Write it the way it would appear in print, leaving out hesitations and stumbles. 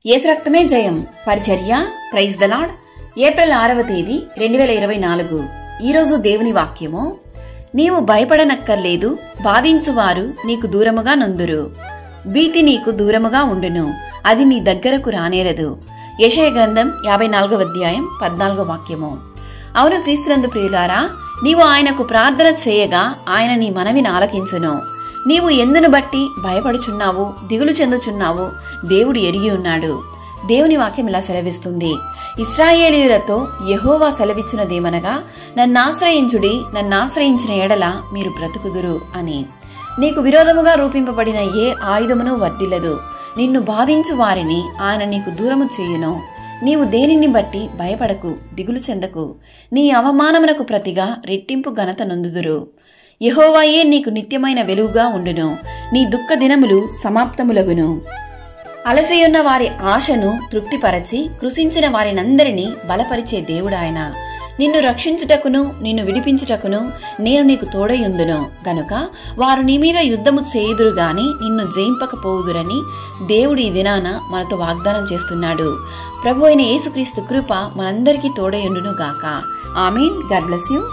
యేసు రక్తమే జయం పరిచర్య ప్రైజ్ ద లార్డ్. ఏప్రిల్ 6వ తేదీ 2024. ఈరోజు దేవుని వాక్యము, నీవు భయపడనక్కర్లేదు, బాధించువారు నీకు దూరముగా నొందురు, భీతి నీకు దూరముగా ఉండును, అది నీ దగ్గరకు రానేరదు. యెషయా గ్రంథం 54వ అధ్యాయం 14వ వాక్యము. అవును క్రీస్తునందు ప్రియులారా, నీవు ఆయనకు ప్రార్థన చేయగా ఆయన నీ మనవిని ఆలకించును. నీవు ఎందును బట్టి భయపడుచున్నావు, దిగులు చెందుచున్నావు, దేవుడు ఎరిగి ఉన్నాడు. దేవుని వాక్యం ఇలా సెలవిస్తుంది, ఇశ్రాయేలీయులతో యెహోవా సెలవిచ్చినదేమనగా, నన్నాశ్రయించుడి, నన్నాశ్రయించిన ఎడల మీరు బ్రతుకుదురు అని. నీకు విరోధముగా రూపింపబడిన ఏ ఆయుధమును వర్ధిల్లదు. నిన్ను బాధించు వారిని ఆయన నీకు దూరము చేయును. నీవు దేనిని బట్టి భయపడకు, దిగులు చెందకు. నీ అవమానమునకు ప్రతిగా రెట్టింపు ఘనత నొందుదురు. యెహోవాయే నీకు నిత్యమైన వెలుగుగా ఉండును. నీ దుఃఖ దినములు సమాప్తములగును. అలసియున్న వారి ఆశను తృప్తిపరచి కృషించిన వారినందరినీ బలపరిచే దేవుడాయన. నిన్ను రక్షించుటకును నిన్ను విడిపించుటకును నేను నీకు తోడయుందును గనుక వారు నీ మీద యుద్ధము చేయుదురు గాని నిన్ను జయింపకపోవుదురని దేవుడు ఈ దినాన మనతో వాగ్దానం చేస్తున్నాడు. ప్రభు అయిన యేసుక్రీస్తు కృప మనందరికీ తోడయుండును గాక. ఆమేన్. God bless you.